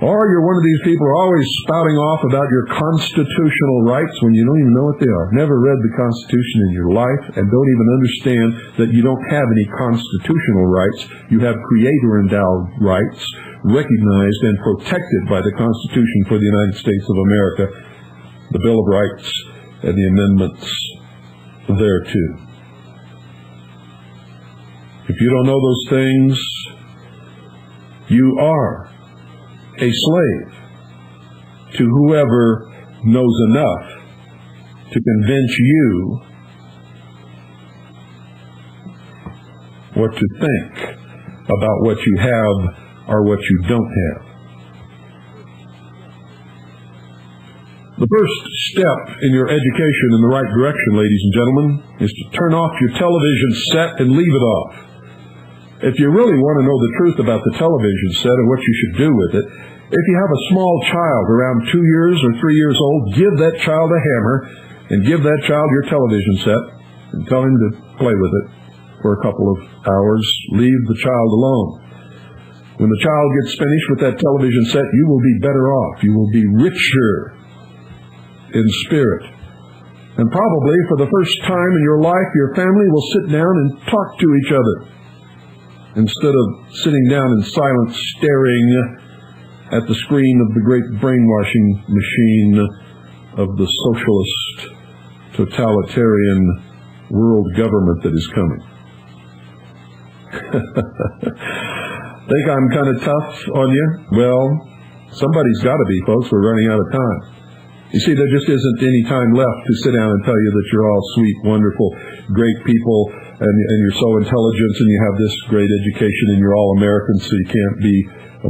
Or you're one of these people who are always spouting off about your constitutional rights when you don't even know what they are. Never read the Constitution in your life and don't even understand that you don't have any constitutional rights. You have creator-endowed rights recognized and protected by the Constitution for the United States of America, the Bill of Rights, and the amendments thereto. If you don't know those things, you are a slave to whoever knows enough to convince you what to think about what you have or what you don't have. The first step in your education in the right direction, ladies and gentlemen, is to turn off your television set and leave it off. If you really want to know the truth about the television set and what you should do with it, if you have a small child around 2 years or 3 years old, give that child a hammer and give that child your television set and tell him to play with it for a couple of hours. Leave the child alone. When the child gets finished with that television set, you will be better off. You will be richer in spirit. And probably for the first time in your life, your family will sit down and talk to each other, instead of sitting down in silence staring at the screen of the great brainwashing machine of the socialist, totalitarian world government that is coming. Think I'm kind of tough on you? Well, somebody's got to be, folks. We're running out of time. You see, there just isn't any time left to sit down and tell you that you're all sweet, wonderful, great people, and you're so intelligent, and you have this great education, and you're all Americans, so you can't be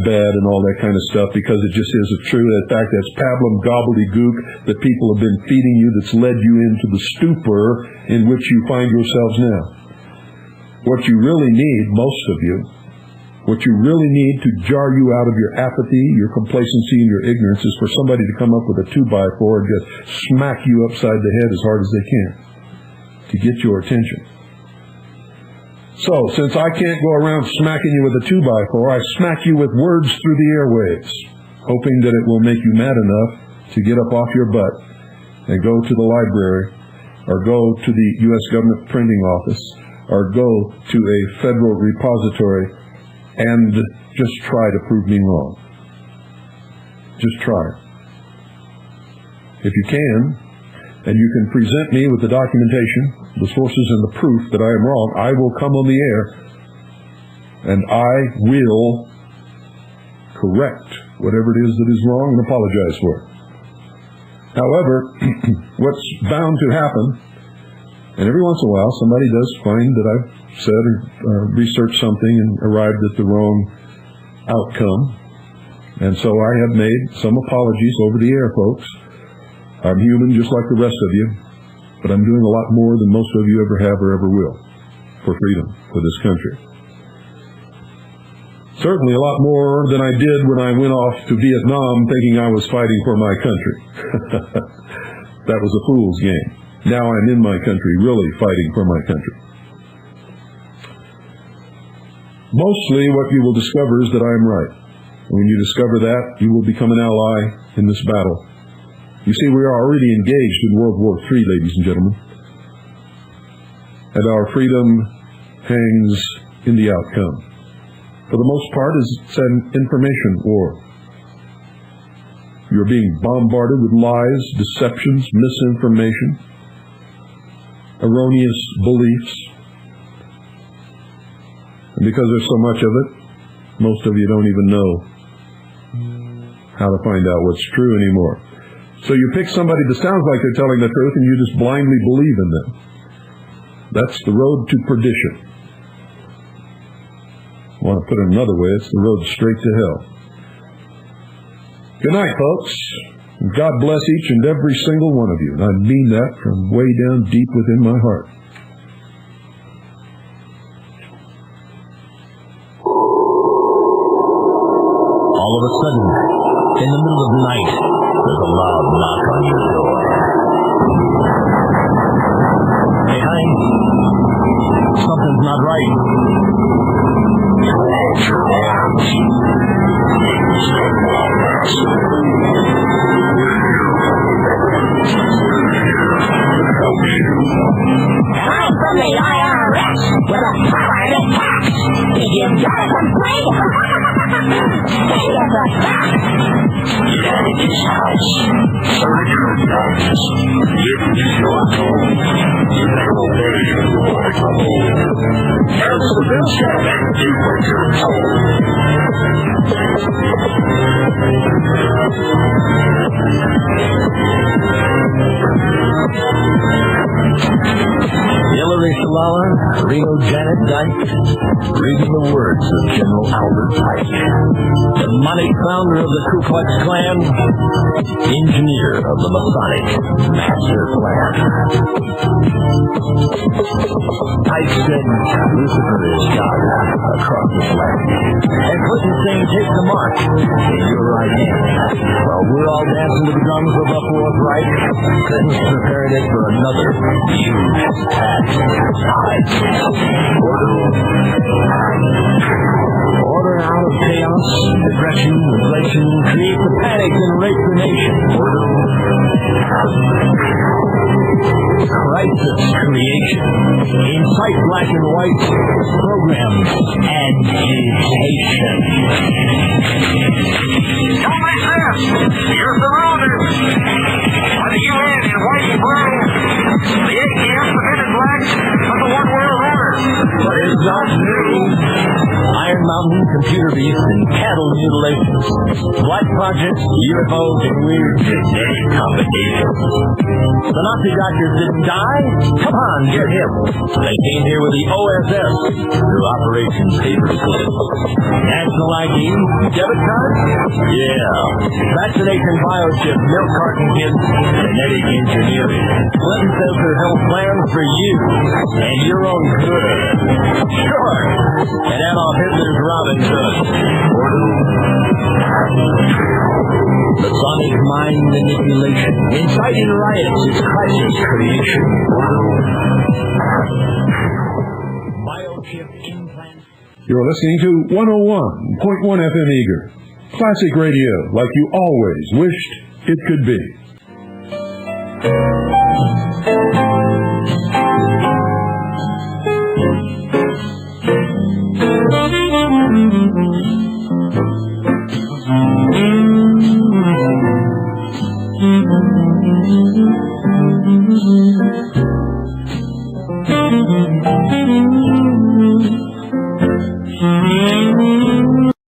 bad and all that kind of stuff, because it just isn't true. In fact, that's pablum gobbledygook that people have been feeding you that's led you into the stupor in which you find yourselves now. What you really need, most of you, what you really need to jar you out of your apathy, your complacency, and your ignorance is for somebody to come up with a 2x4 and just smack you upside the head as hard as they can to get your attention. So, since I can't go around smacking you with a 2x4, I smack you with words through the airwaves, hoping that it will make you mad enough to get up off your butt and go to the library, or go to the U.S. government printing office, or go to a federal repository and just try to prove me wrong. Just try. If you can, and you can present me with the documentation, the sources, and the proof that I am wrong, I will come on the air and I will correct whatever it is that is wrong and apologize for it. However, what's bound to happen, and every once in a while somebody does find that I've said or researched something and arrived at the wrong outcome, and so I have made some apologies over the air, folks. I'm human just like the rest of you, but I'm doing a lot more than most of you ever have or ever will for freedom, for this country. Certainly a lot more than I did when I went off to Vietnam thinking I was fighting for my country. That was a fool's game. Now I'm in my country, really fighting for my country. Mostly what you will discover is that I am right. When you discover that, you will become an ally in this battle. You see, we are already engaged in World War III, ladies and gentlemen. And our freedom hangs in the outcome. For the most part, it's an information war. You're being bombarded with lies, deceptions, misinformation, erroneous beliefs. And because there's so much of it, most of you don't even know how to find out what's true anymore. So you pick somebody that sounds like they're telling the truth and you just blindly believe in them. That's the road to perdition. I want to put it another way, it's the road straight to hell. Good night, folks. God bless each and every single one of you. And I mean that from way down deep within my heart. All of a sudden, in the middle of the night, there's a loud knock on your door. Hey, honey, something's not right. I'm from the IRS with a powered attack. Did you get a complaint? Give us a fax. Yankees house. Surgery guns. Give me your code. You never made like a hole. Answer this and do what you're told. Hillary Salala, Rio Janet Dyke, reading the words of General Albert Pike, the money founder of the Ku Klux Klan, engineer of the Masonic Master Plan. Pike said, Lucifer is God across this land, and Clinton saying, take the mark in your right hand. While we're all dancing to the drums of a fourth Reich, Clinton's preparing it for another huge attack. Order out of chaos, depression, inflation, create the panic and rape the nation. Crisis creation, incite black and white, program agitation. Don't make this! You're surrounded! By the UN in white and blue, the ATF, the men in black, of the One World Order. But it's not new. Iron Mountain, computer beasts, and cattle mutilations. Black projects, UFOs, and weird genetic combinations. The Nazi doctors didn't die? Come on, get him. They came here with the OSS through Operation Paperclip. National ID, debit card? Yeah. Vaccination biochip, milk carton kids, genetic engineering. Clinton says her health plans for you and your own good. Sure. And Adolf Hitler's Robin Hood. Masonic mind manipulation. Inciting riots is crisis creation. Biochip implants. You're listening to 101.1 FM Eager. Classic radio, like you always wished it could be.